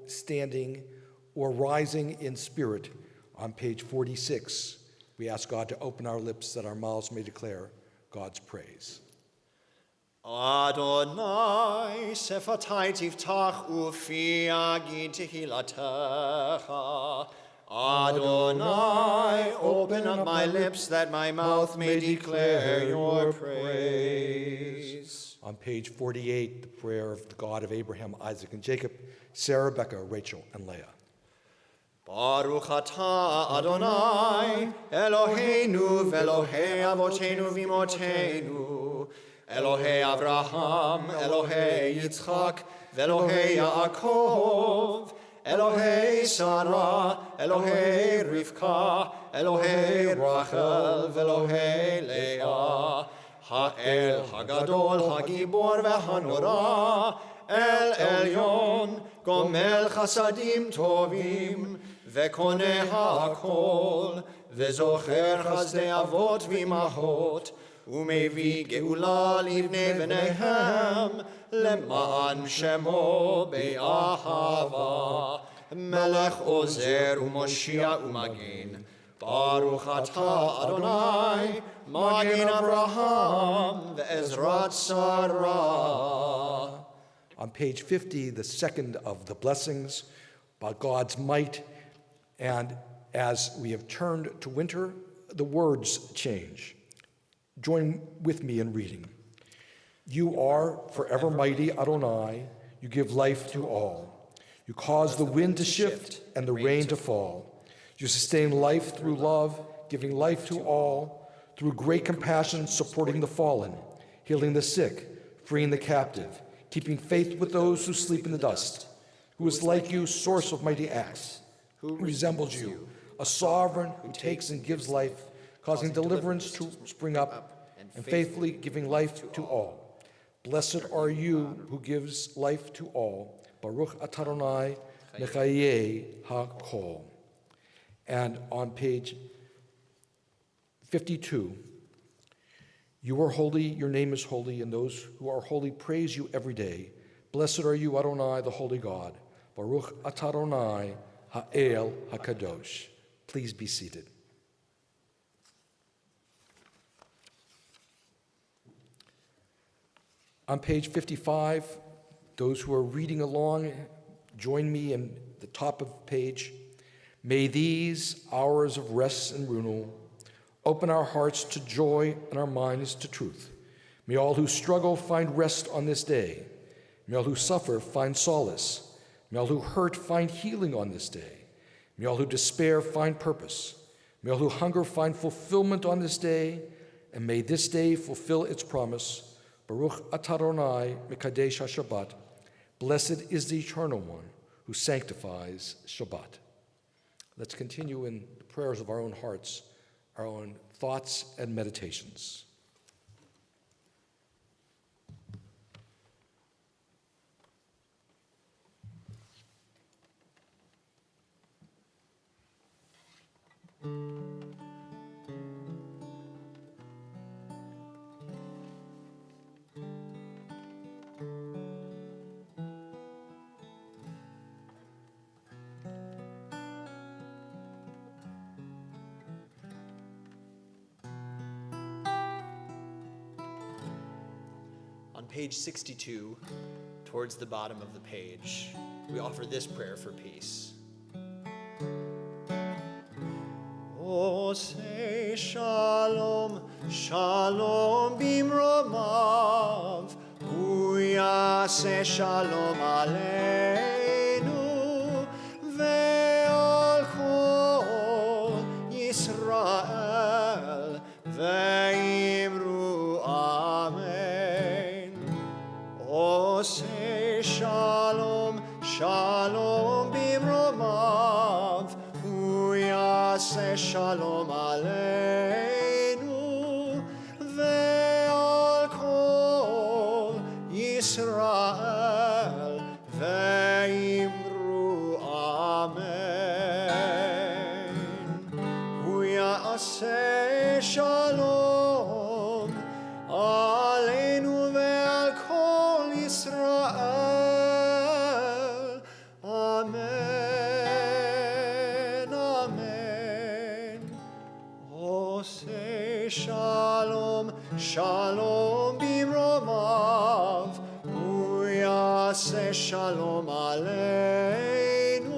standing or rising in spirit on page 46. We ask God to open our lips that our mouths may declare God's praise. Adonai, sefatai tiftach ufi agid tehilatecha. Adonai, open up my lips that my mouth may declare your praise. On page 48, the prayer of the God of Abraham, Isaac, and Jacob, Sarah, Rebecca, Rachel, and Leah. Baruch atah Adonai, Eloheinu ve'Elohei avotenu v'imotenu, Elohei Avraham, Elohei Yitzchak, ve'Elohei Yaakov, Elohei Sarah, Elohei Rivka, Elohei Rachel, ve'Elohei Leah, Ha'el Hagadol, Hagibor ve'Hanora, El Elyon, Gomel Chasadim Tovim, Ve'koneh ha'akol, Ve'zocher chazdei avot v'imahot, Umevi geula livnei v'nehem, Lema'an shemo be'ahava, Melech ozer u'moshia u'magin, Baruch atah Adonai, Magin Avraham, Ve'ezrat Sarah. On page 50, the second of the blessings about God's might. And as we have turned to winter, the words change. Join with me in reading. You are forever mighty, Adonai. You give life to all. You cause the wind to shift and the rain to fall. You sustain life through love, giving life to all, through great compassion, supporting the fallen, healing the sick, freeing the captive, keeping faith with those who sleep in the dust. Who is like you, source of mighty acts? Who resembles you, a sovereign who takes and gives life, causing deliverance to spring up, and faithfully giving life to all. Blessed are you who gives life to all. Baruch atah Adonai mechayei hakol. And on page 52, you are holy, your name is holy, and those who are holy praise you every day. Blessed are you, Adonai, the holy God. Baruch atah Adonai ha'el hakadosh. Please be seated. On page 55, those who are reading along, join me in the top of the page. May these hours of rest and renewal open our hearts to joy and our minds to truth. May all who struggle find rest on this day. May all who suffer find solace. May all who hurt find healing on this day. May all who despair find purpose. May all who hunger find fulfillment on this day. And may this day fulfill its promise. Baruch atah Adonai mekadesh HaShabbat. Blessed is the Eternal One who sanctifies Shabbat. Let's continue in the prayers of our own hearts, our own thoughts and meditations. On page 62, towards the bottom of the page, we offer this prayer for peace. Osei shalom, shalom bimromav, uyaseh shalom aleinu, ve'al kol Yisrael, ve'imru amen. Osei shalom, shalom bimromav, uyaseh shalom aleinu, ve'al kol Yisrael, ve'imru amen. Uyaseh shalom aleinu ve'al kol Yisrael, Amen, amen. Oseh shalom, shalom bimromav, uyaseh shalom aleinu,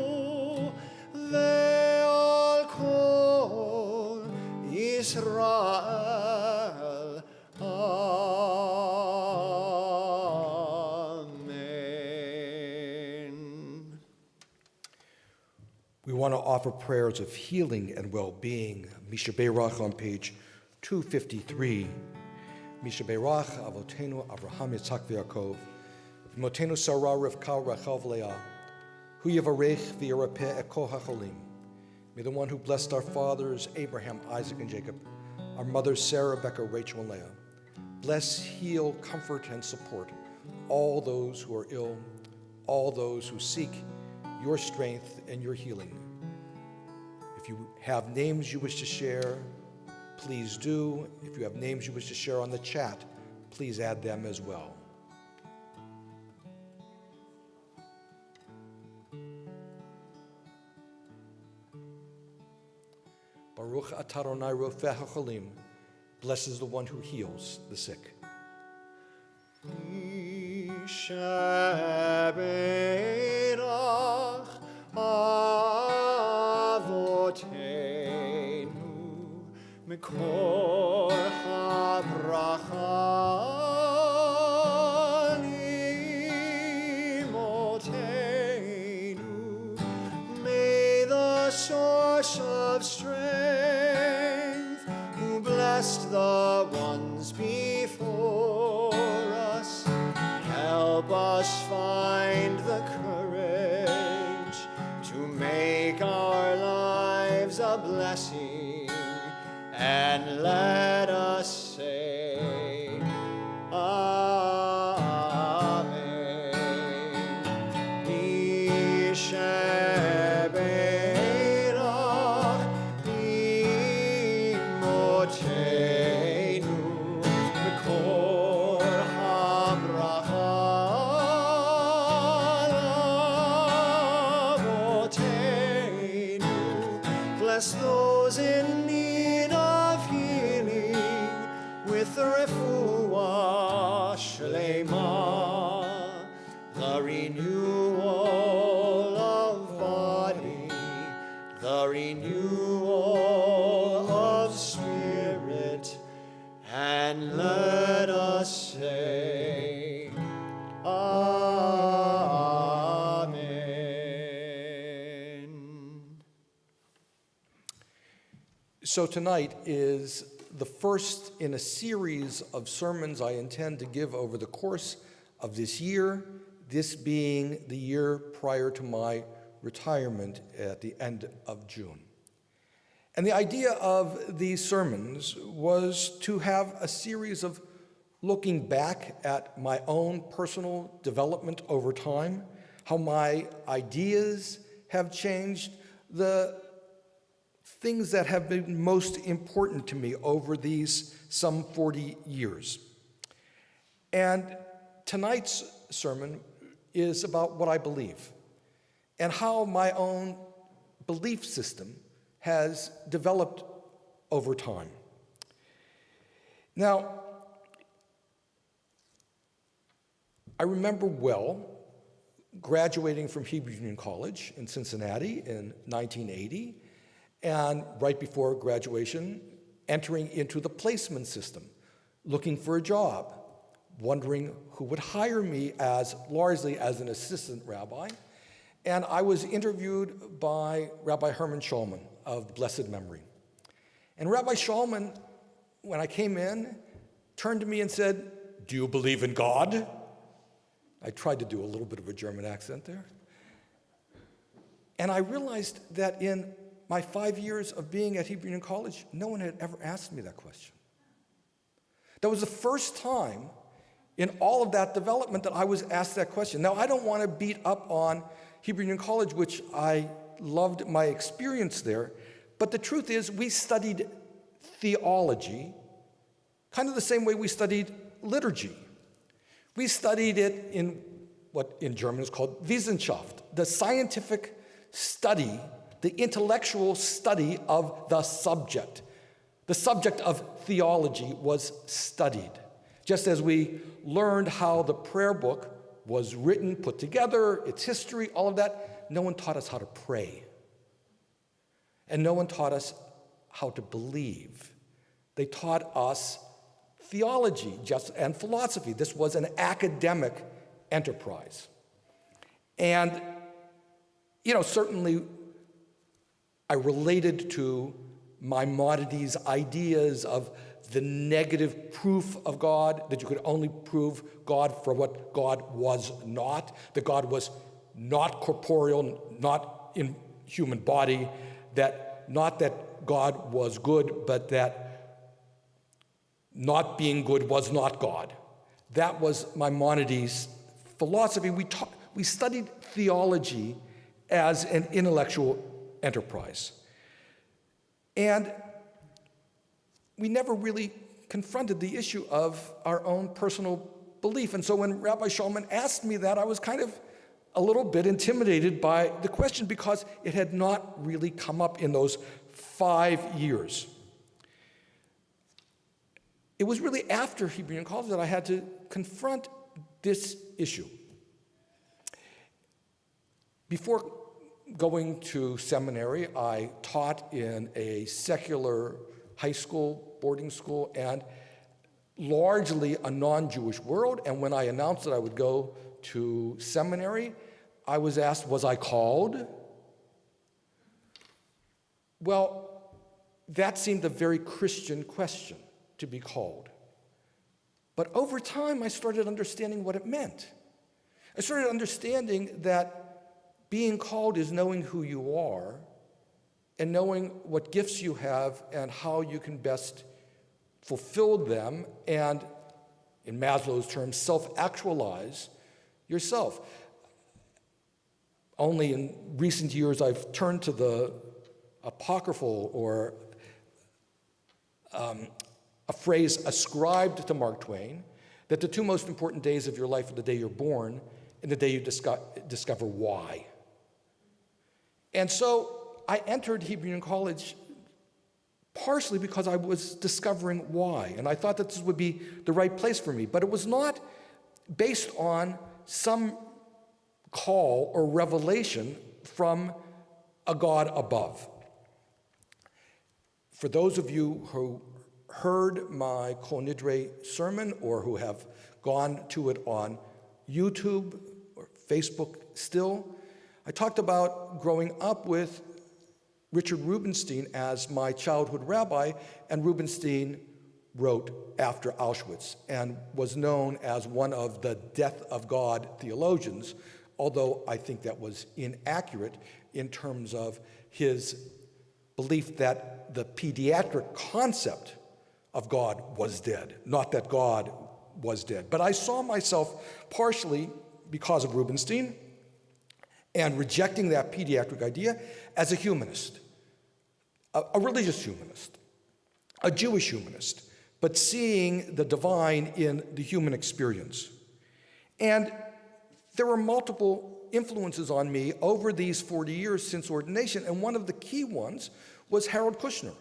ve'al kol Yisrael. Amen. We want to offer prayers of healing and well-being. Misha Beirach on page 253. Misha Beirach, Avotenu Avraham Yitzhak v'Yaakov, V'motenu Sarah Rivka Rachel v'Leah, Hu Yavarech v'Yirapeh et kol hacholim. May the one who blessed our fathers, Abraham, Isaac, and Jacob, our mothers, Sarah, Rebecca, Rachel, and Leah, bless, heal, comfort, and support all those who are ill, all those who seek your strength and your healing. If you have names you wish to share, please do. If you have names you wish to share on the chat, please add them as well. Baruch atah Adonai rofeh hacholim. Blessed is the one who heals the sick. Yishaberach avotenu mikor habracha limotenu. May the source of strength, who blessed the ones before us, help us find the courage to make our lives a blessing, and let us say, Amen. Yishaberach imotenu mikor habracha lavotenu. Bless those in need of healing with the refuah shlema, the renewal of body, the renewal of spirit, and let us say, Amen. So tonight is the first in a series of sermons I intend to give over the course of this year, this being the year prior to my retirement at the end of June. And the idea of these sermons was to have a series of looking back at my own personal development over time, how my ideas have changed, the things that have been most important to me over these some 40 years. And tonight's sermon is about what I believe and how my own belief system has developed over time. Now, I remember well graduating from Hebrew Union College in Cincinnati in 1980, and right before graduation, entering into the placement system, looking for a job, wondering who would hire me largely as an assistant rabbi. And I was interviewed by Rabbi Herman Shulman of blessed memory. And Rabbi Shulman, when I came in, turned to me and said, "Do you believe in God?" I tried to do a little bit of a German accent there. And I realized that in my 5 years of being at Hebrew Union College, no one had ever asked me that question. That was the first time in all of that development that I was asked that question. Now, I don't want to beat up on Hebrew Union College, which I loved my experience there, but the truth is we studied theology kind of the same way we studied liturgy. We studied it in what in German is called Wissenschaft, the scientific study, the intellectual study of the subject. The subject of theology was studied. Just as we learned how the prayer book was written, put together, its history, all of that, no one taught us how to pray. And no one taught us how to believe. They taught us theology and philosophy. This was an academic enterprise. And, certainly I related to Maimonides' ideas of the negative proof of God, that you could only prove God for what God was not, that God was not corporeal, not in human body, that not that God was good, but that not being good was not God. That was Maimonides' philosophy. We studied theology as an intellectual enterprise. And we never really confronted the issue of our own personal belief. And so when Rabbi Shulman asked me that, I was kind of a little bit intimidated by the question because it had not really come up in those 5 years. It was really after Hebrew Union College that I had to confront this issue. Before going to seminary, I taught in a secular high school, boarding school, and largely a non-Jewish world. And when I announced that I would go to seminary, I was asked, was I called? Well, that seemed a very Christian question, to be called. But over time, I started understanding what it meant. I started understanding that being called is knowing who you are and knowing what gifts you have and how you can best fulfill them and, in Maslow's terms, self-actualize yourself. Only in recent years I've turned to the apocryphal or a phrase ascribed to Mark Twain, that the two most important days of your life are the day you're born and the day you discover why. And so I entered Hebrew Union College partially because I was discovering why, and I thought that this would be the right place for me. But it was not based on some call or revelation from a God above. For those of you who heard my Kol Nidre sermon or who have gone to it on YouTube or Facebook still, I talked about growing up with Richard Rubinstein as my childhood rabbi, and Rubinstein wrote after Auschwitz and was known as one of the death of God theologians, although I think that was inaccurate in terms of his belief that the pediatric concept of God was dead, not that God was dead. But I saw myself partially, because of Rubinstein, and rejecting that pediatric idea as a humanist, a religious humanist, a Jewish humanist, but seeing the divine in the human experience. And there were multiple influences on me over these 40 years since ordination, and one of the key ones was Harold Kushner.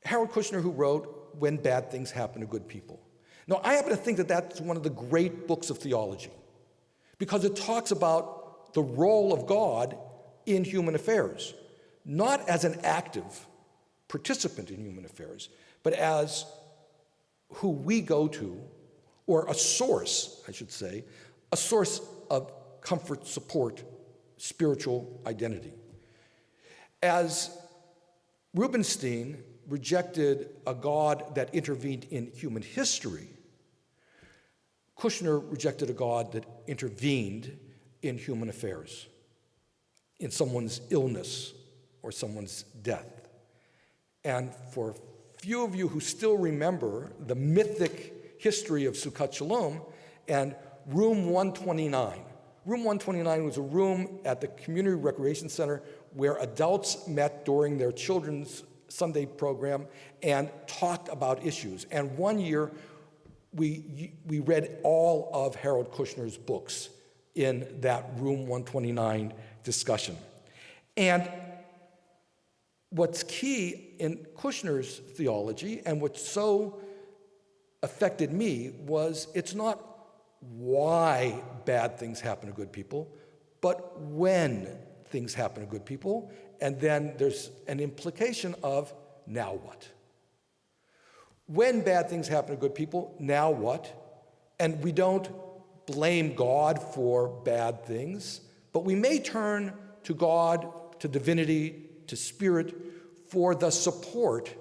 Harold Kushner, who wrote When Bad Things Happen to Good People. Now, I happen to think that that's one of the great books of theology because it talks about the role of God in human affairs, not as an active participant in human affairs, but as who we go to, or a source, I should say, a source of comfort, support, spiritual identity. As Rubinstein rejected a God that intervened in human history, Kushner rejected a God that intervened in human affairs, in someone's illness or someone's death. And for few of you who still remember the mythic history of Sukkot Shalom and Room 129. Room 129 was a room at the Community Recreation Center where adults met during their children's Sunday program and talked about issues. And one year, we read all of Harold Kushner's books in that Room 129 discussion. And what's key in Kushner's theology, and what so affected me, was it's not why bad things happen to good people, but when things happen to good people. And then there's an implication of now what? When bad things happen to good people, now what? And we don't blame God for bad things, but we may turn to God, to divinity, to spirit for the support,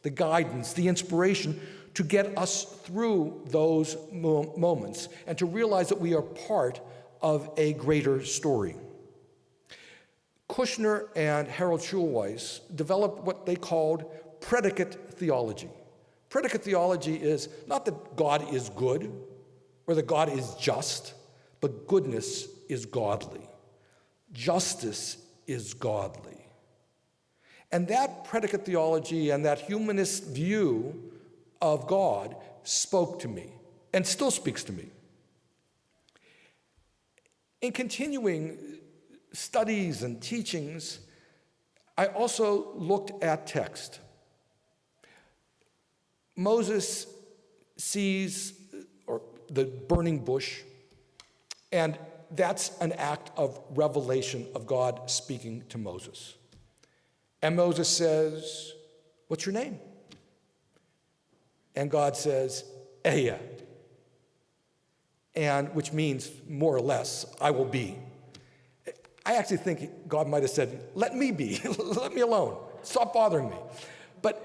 the guidance, the inspiration to get us through those moments and to realize that we are part of a greater story. Kushner and Harold Schulweis developed what they called predicate theology. Predicate theology is not that God is good or that God is just, but goodness is godly. Justice is godly. And that predicate theology and that humanist view of God spoke to me and still speaks to me. In continuing studies and teachings, I also looked at text. Moses sees the burning bush, and that's an act of revelation of God speaking to Moses. And Moses says, "What's your name?" And God says, "Ehyeh," and which means more or less, "I will be." I actually think God might have said, "Let me be, let me alone, stop bothering me." But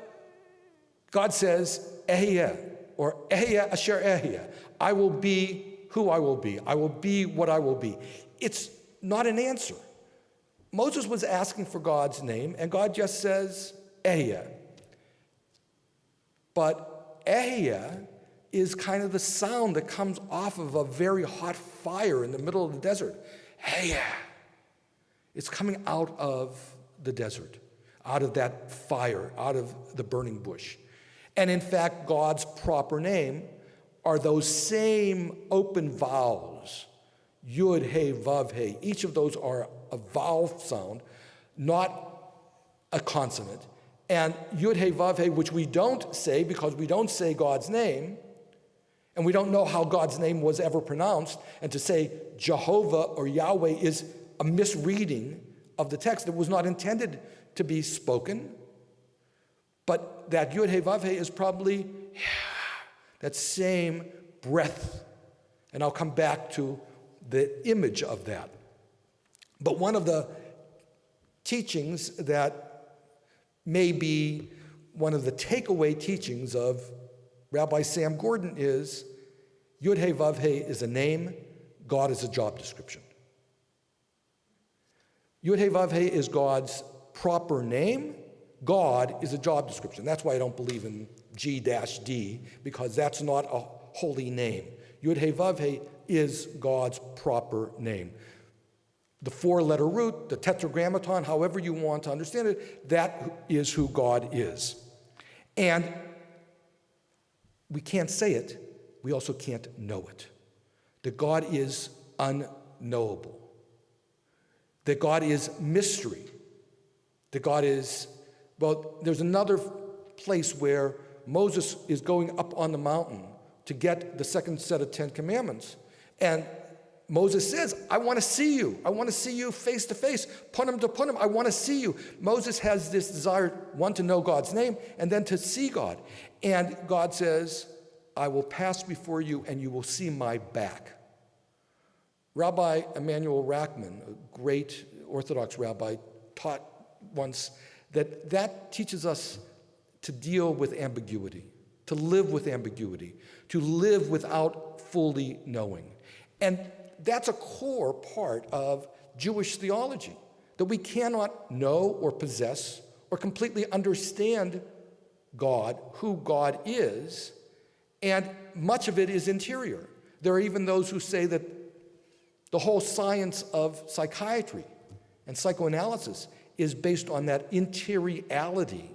God says, "Ehyeh," or "Ehyeh asher ehyeh," I will be who I will be. I will be what I will be. It's not an answer. Moses was asking for God's name, and God just says, "Ehyeh." But Ehyeh is kind of the sound that comes off of a very hot fire in the middle of the desert. Ehyeh. It's coming out of the desert, out of that fire, out of the burning bush. And in fact, God's proper name are those same open vowels, Yud, He, Vav, He. Each of those are a vowel sound, not a consonant. And Yud, He, Vav, He, which we don't say because we don't say God's name, and we don't know how God's name was ever pronounced, and to say Jehovah or Yahweh is a misreading of the text that was not intended to be spoken. But that Yud, He, Vav, He is probably that same breath. And I'll come back to the image of that. But one of the teachings that may be one of the takeaway teachings of Rabbi Sam Gordon is Yud, He, Vav, He is a name, God is a job description. Yud, He, Vav, He is God's proper name. God is a job description. That's why I don't believe in G-D, because that's not a holy name. Yud, He, Vav, He is God's proper name. The four-letter root, the tetragrammaton, however you want to understand it, that is who God is. And we can't say it, we also can't know it. That God is unknowable. That God is mystery. That God is, well, there's another place where Moses is going up on the mountain to get the second set of 10 commandments. And Moses says, "I want to see you. I want to see you face to face, punim to punim. I want to see you." Moses has this desire, one, to know God's name, and then to see God. And God says, "I will pass before you, and you will see my back." Rabbi Emanuel Rachman, a great Orthodox rabbi, taught once that teaches us to deal with ambiguity, to live with ambiguity, to live without fully knowing. And that's a core part of Jewish theology, that we cannot know or possess or completely understand God, who God is, and much of it is interior. There are even those who say that the whole science of psychiatry and psychoanalysis is based on that interiority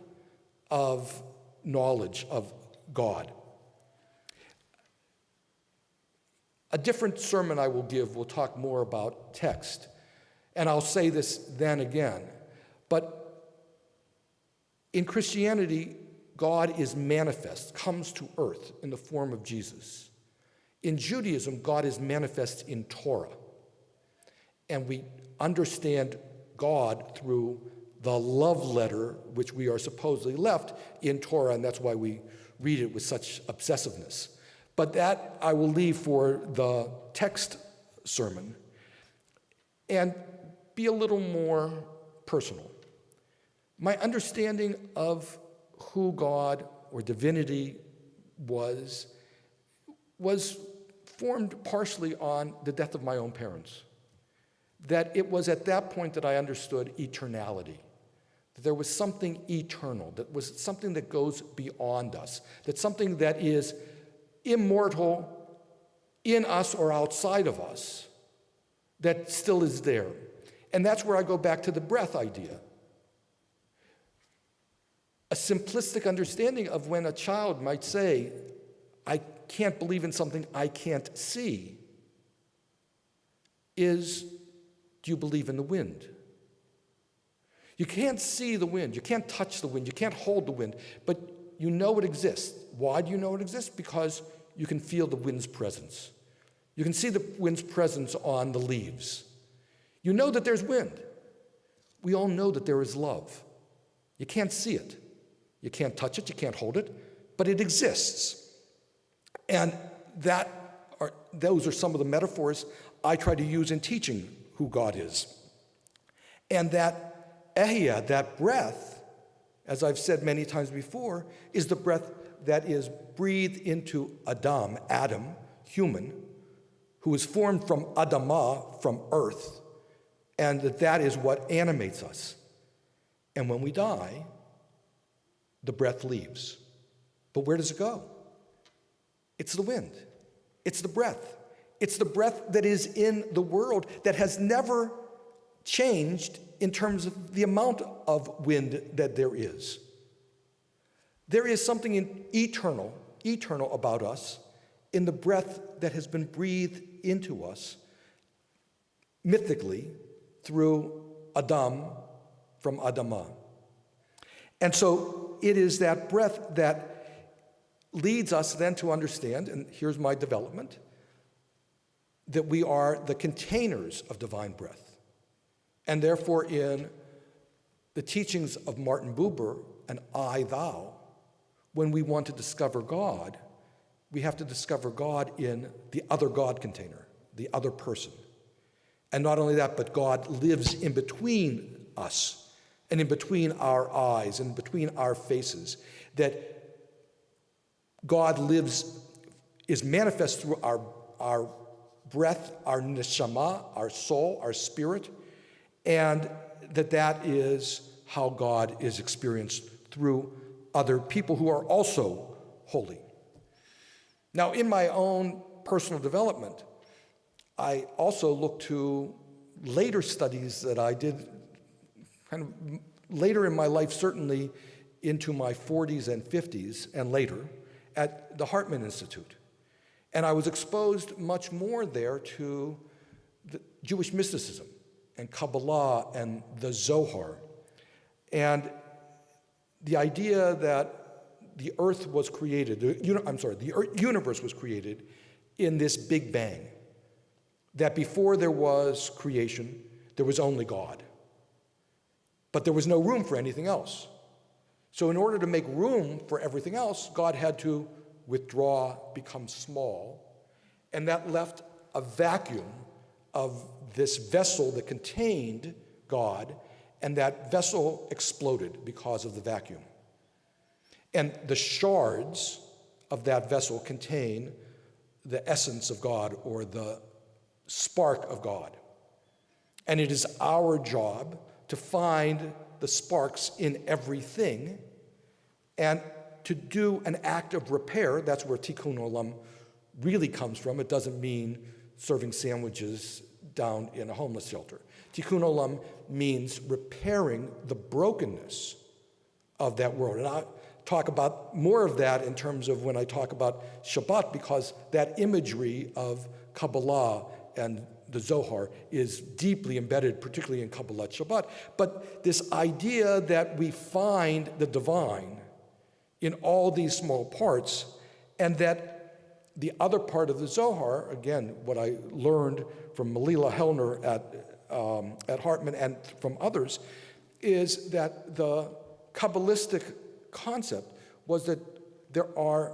of knowledge of God. A different sermon I will give will talk more about text. And I'll say this then again. But in Christianity, God is manifest, comes to earth in the form of Jesus. In Judaism, God is manifest in Torah. And we understand God through the love letter, which we are supposedly left in Torah, and that's why we read it with such obsessiveness. But that I will leave for the text sermon and be a little more personal. My understanding of who God or divinity was formed partially on the death of my own parents. That it was at that point that I understood eternality. That there was something eternal, that was something that goes beyond us, that something that is immortal in us or outside of us, that still is there. And that's where I go back to the breath idea. A simplistic understanding of when a child might say, I can't believe in something I can't see, is, do you believe in the wind? You can't see the wind, you can't touch the wind, you can't hold the wind, but you know it exists. Why do you know it exists? Because you can feel the wind's presence. You can see the wind's presence on the leaves. You know that there's wind. We all know that there is love. You can't see it. You can't touch it, you can't hold it, but it exists. And those are some of the metaphors I try to use in teaching who God is. And that ehia, that breath, as I've said many times before, is the breath that is breathed into Adam, human, who is formed from Adamah, from earth, and that is what animates us. And when we die, the breath leaves. But where does it go? It's the wind. It's the breath. It's the breath that is in the world that has never changed in terms of the amount of wind that there is. There is something eternal about us in the breath that has been breathed into us mythically through Adam from Adamah. And so it is that breath that leads us then to understand, and here's my development, that we are the containers of divine breath. And therefore in the teachings of Martin Buber and I, Thou, when we want to discover God, we have to discover God in the other God container, the other person. And not only that, but God lives in between us and in between our eyes and between our faces. That God is manifest through our breath, our neshama, our soul, our spirit, and that is how God is experienced through other people who are also holy. Now, in my own personal development, I also look to later studies that I did kind of later in my life, certainly into my 40s and 50s and later, at the Hartman Institute. And I was exposed much more there to the Jewish mysticism and Kabbalah and the Zohar. And the idea that the earth was created, the universe was created in this Big Bang. That before there was creation, there was only God. But there was no room for anything else. So in order to make room for everything else, God had to withdraw, become small, and that left a vacuum of this vessel that contained God, and that vessel exploded because of the vacuum. And the shards of that vessel contain the essence of God or the spark of God. And it is our job to find the sparks in everything and to do an act of repair. That's where tikkun olam really comes from. It doesn't mean serving sandwiches down in a homeless shelter. Tikkun olam means repairing the brokenness of that world. And I'll talk about more of that in terms of when I talk about Shabbat, because that imagery of Kabbalah and the Zohar is deeply embedded, particularly in Kabbalat Shabbat. But this idea that we find the divine in all these small parts, and that the other part of the Zohar, again, what I learned from Melila Hellner at Hartman and from others, is that the Kabbalistic concept was that there are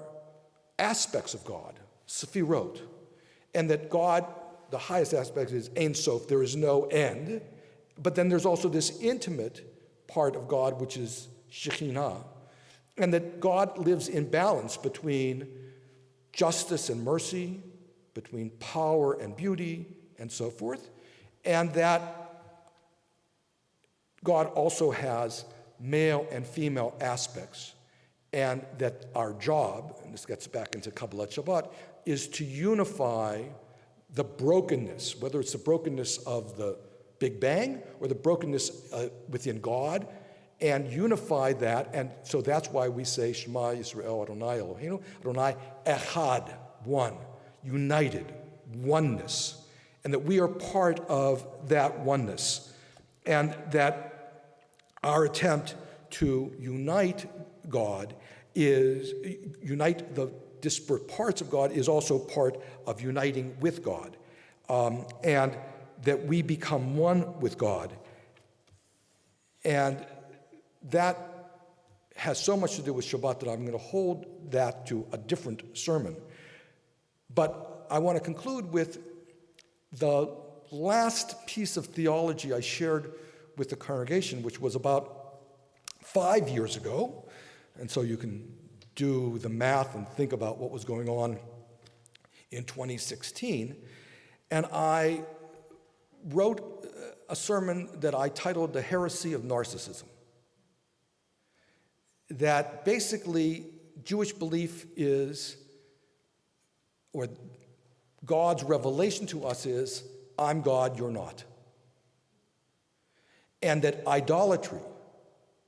aspects of God, Sefirot, and that God, the highest aspect is Ein Sof, there is no end, but then there's also this intimate part of God, which is Shekhinah, and that God lives in balance between justice and mercy, between power and beauty, and so forth, and that God also has male and female aspects, and that our job, and this gets back into Kabbalat Shabbat, is to unify the brokenness, whether it's the brokenness of the Big Bang or the brokenness within God, and unify that. And so that's why we say Shema Yisrael Adonai Eloheinu, Adonai Echad, one, united, oneness, and that we are part of that oneness, and that our attempt to unite God is, unite the disparate parts of God is also part of uniting with God, and that we become one with God. And that has so much to do with Shabbat that I'm going to hold that to a different sermon. But I want to conclude with the last piece of theology I shared with the congregation, which was about 5 years ago. And so you can do the math and think about what was going on in 2016. And I wrote a sermon that I titled The Heresy of Narcissism. That basically Jewish belief is, or God's revelation to us is, I'm God, you're not. And that idolatry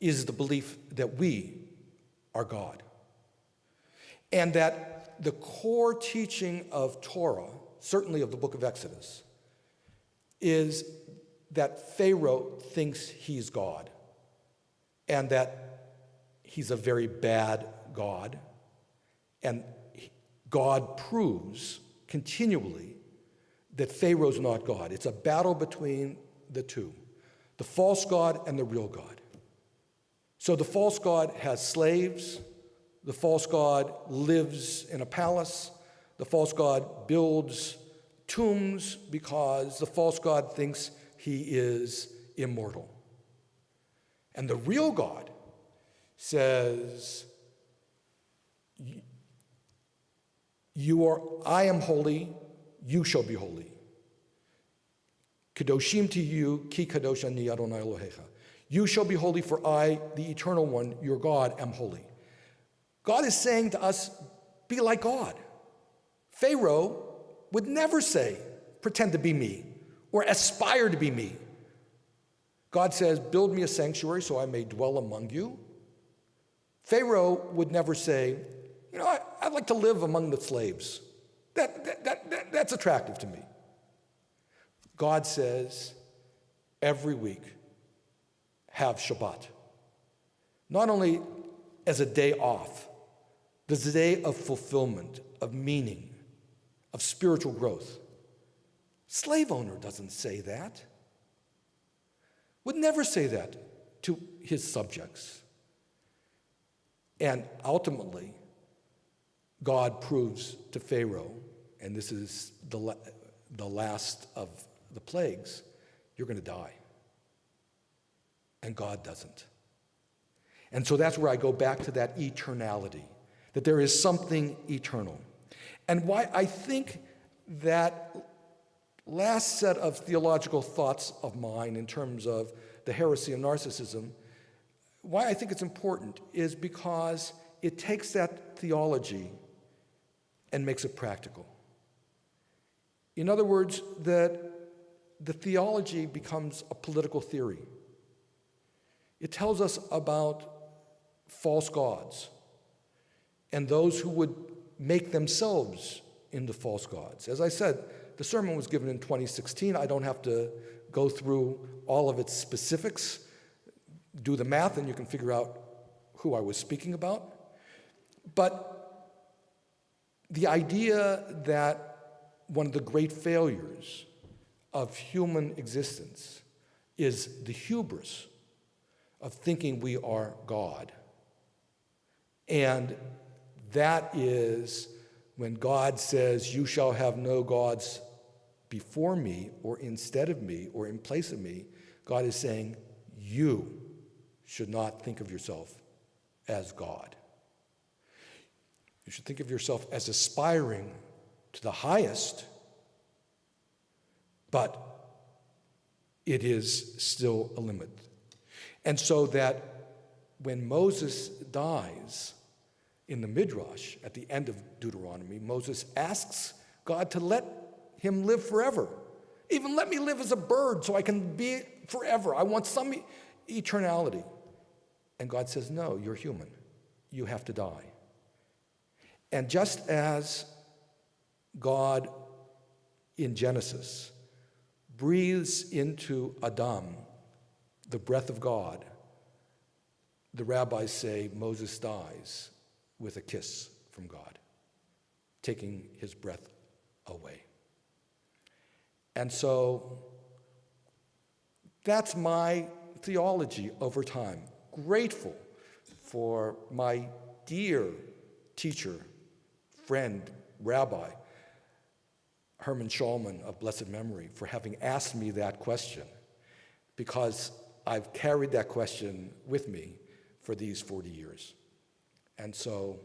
is the belief that we are God. And that the core teaching of Torah, certainly of the book of Exodus, is that Pharaoh thinks he's God, and that he's a very bad God, and God proves continually that Pharaoh's not God. It's a battle between the two, the false God and the real God. So the false God has slaves, the false God lives in a palace, the false God builds tombs because the false God thinks he is immortal. And the real God says, I am holy, you shall be holy. Kadoshim to you, ki kadosh ani Adonai Elohecha. You shall be holy, for I, the eternal one, your God, am holy. God is saying to us, be like God. Pharaoh would never say, pretend to be me, or aspire to be me. God says, build me a sanctuary so I may dwell among you. Pharaoh would never say, I'd like to live among the slaves. That's attractive to me. God says, every week, have Shabbat. Not only as a day off, but as a day of fulfillment, of meaning, of spiritual growth. Slave owner doesn't say that. Would never say that to his subjects. And ultimately, God proves to Pharaoh, and this is the last of the plagues, you're going to die. And God doesn't. And so that's where I go back to that eternality, that there is something eternal. And why I think that last set of theological thoughts of mine in terms of the heresy of narcissism, why I think it's important is because it takes that theology and makes it practical. In other words, that the theology becomes a political theory. It tells us about false gods and those who would make themselves into false gods. As I said, The sermon was given in 2016. I don't have to go through all of its specifics. Do the math and you can figure out who I was speaking about. But the idea that one of the great failures of human existence is the hubris of thinking we are God. And that is when God says, "You shall have no gods before me or instead of me or in place of me," God is saying, you should not think of yourself as God. You should think of yourself as aspiring to the highest, but it is still a limit. And so that when Moses dies in the Midrash at the end of Deuteronomy, Moses asks God to let him live forever. Even let me live as a bird so I can be forever. I want some eternality. And God says, no, you're human. You have to die. And just as God in Genesis breathes into Adam the breath of God, the rabbis say Moses dies with a kiss from God, taking his breath away. And so that's my theology over time. Grateful for my dear teacher, friend, rabbi, Herman Schallman of blessed memory, for having asked me that question, because I've carried that question with me for these 40 years. And so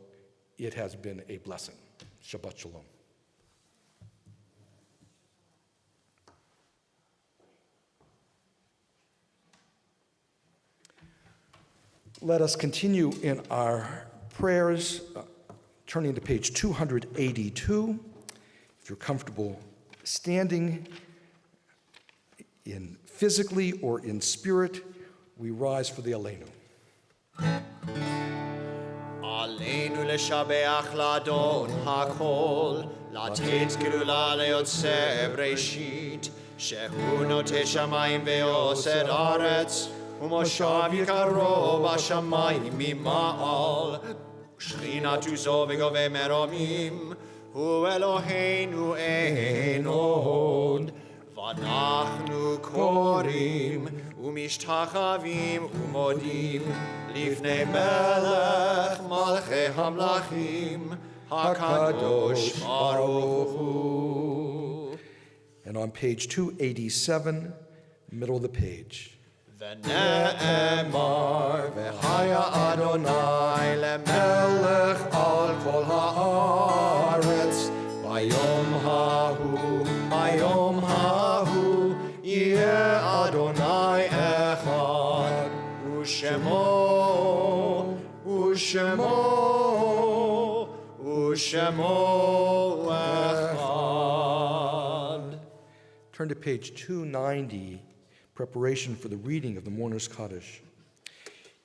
it has been a blessing. Shabbat Shalom. Let us continue in our prayers, turning to page 282. If you're comfortable standing in physically or in spirit, we rise for the Aleinu. עלינו לשבח לאדון הכל, לתת גדולה ליוצא בראשית, שהוא נוטה שמיים ועושה ארץ, ומושב יקרו בשמיים ממעל, שכינת עוזו וגובה מרומים, הוא אלוהינו אין עוד. ואנחנו קוראים ומשתחווים ומודים לפני מלך מלכי המלכים הקדוש ברוך הוא. And on page 287, middle of the page. ונאמר והיה אדוני למלך על כל הארץ ביום ההוא יהיה אדוני אחד ושמו אחד. Turn to page 290, preparation for the reading of the Mourner's Kaddish.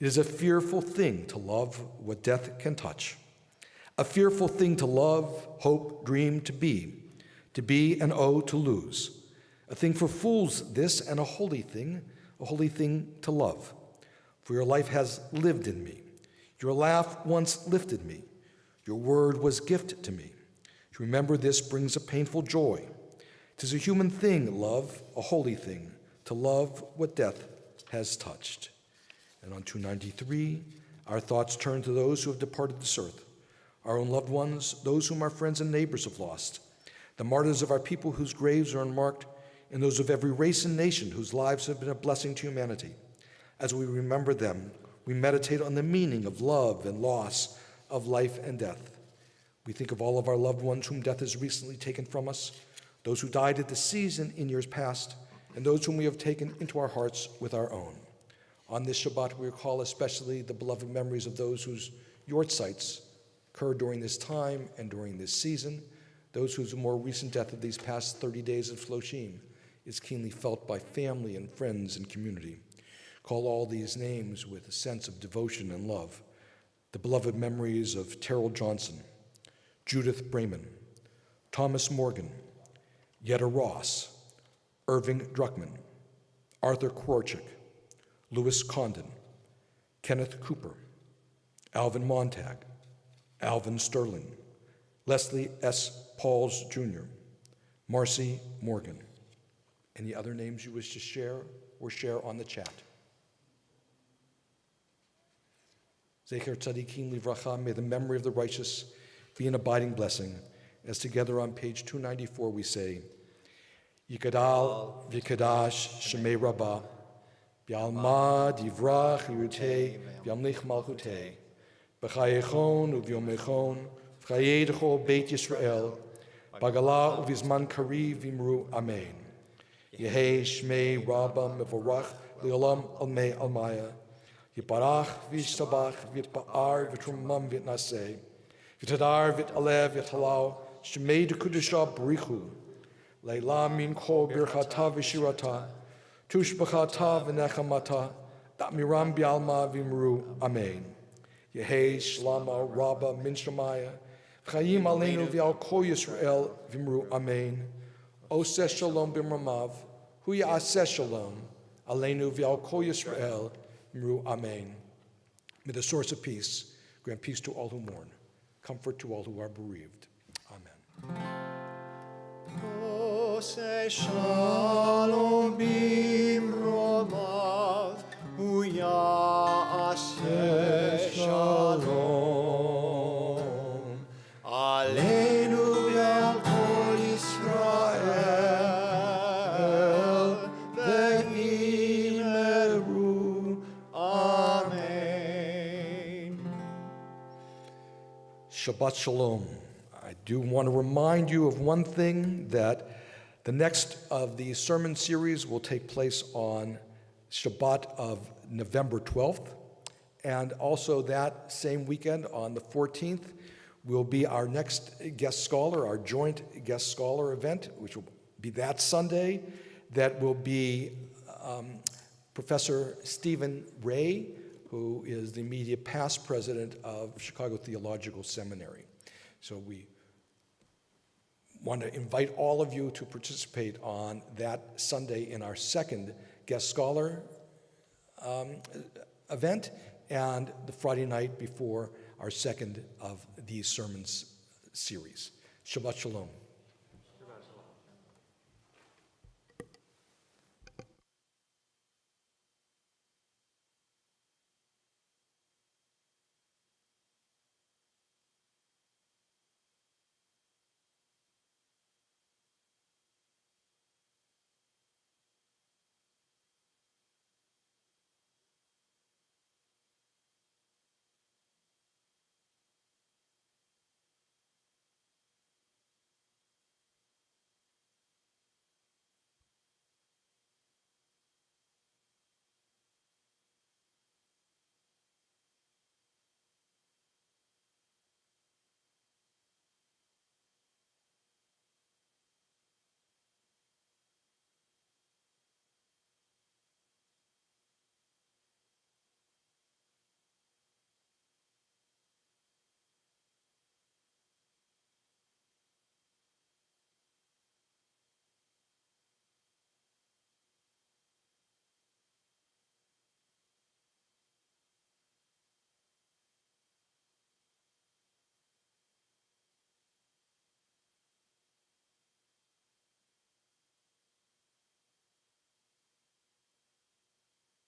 It is a fearful thing to love what death can touch, a fearful thing to love, hope, dream, to be and oh, to lose. A thing for fools this, and a holy thing to love. For your life has lived in me. Your laugh once lifted me. Your word was gift to me. To remember this brings a painful joy. 'Tis a human thing, love, a holy thing, to love what death has touched. And on 293, our thoughts turn to those who have departed this earth, our own loved ones, those whom our friends and neighbors have lost, the martyrs of our people whose graves are unmarked, and those of every race and nation whose lives have been a blessing to humanity. As we remember them, we meditate on the meaning of love and loss, of life and death. We think of all of our loved ones whom death has recently taken from us, those who died at the season in years past, and those whom we have taken into our hearts with our own. On this Shabbat, we recall especially the beloved memories of those whose yortzites occurred during this time and during this season, those whose more recent death of these past 30 days of Shloshim is keenly felt by family and friends and community. Call all these names with a sense of devotion and love. The beloved memories of Terrell Johnson, Judith Brayman, Thomas Morgan, Yetta Ross, Irving Druckmann, Arthur Kwarchik, Louis Condon, Kenneth Cooper, Alvin Montag, Alvin Sterling, Leslie S. Pauls Jr., Marcy Morgan. Any other names you wish to share or share on the chat? Zecher Tzadikim Livracha, may the memory of the righteous be an abiding blessing, as together on page 294 we say, Yikadal v'kadash shemei rabbah, B'alma divrach yirutei, B'yamlich malchutei, B'chayechon u'v'yomechon, V'chayedecho Beit Yisrael, B'gala u'vizman kari v'imru amen. Yehei shmei rabbah mevorach li'olam almei almaya, Yiparach v'yishtabach v'yitpa'ar v'trumam v'yitnaseh, V'tadar v'yitalev v'yitalau, Shemei dekudusha b'richu, Leila min kol birchata v'shirata, Tushbachata v'nechamata, Da'miram bi'alma v'imru, Amen. Yehei shlama rabba min shemaya, V'chayim aleinu v'al kol Yisrael v'imru, Amen. Oseh shalom b'mramav, Hu ya'aseh shalom, aleinu v'al kol Yisrael v'imru, Amen. May the source of peace grant peace to all who mourn, comfort to all who are bereaved. Amen. Oseh shalom b'mromav, hu ya'aseh shalom, aleinu v'al kol Yisrael, v'yimeru, amen. Shabbat Shalom. I do want to remind you of one thing, that the next of the sermon series will take place on Shabbat of November 12th, and also that same weekend on the 14th will be our next guest scholar, our joint guest scholar event, which will be that Sunday. That will be Professor Stephen Ray, who is the immediate past president of Chicago Theological Seminary. So we want to invite all of you to participate on that Sunday in our second guest scholar event, and the Friday night before our second of these sermons series. Shabbat Shalom.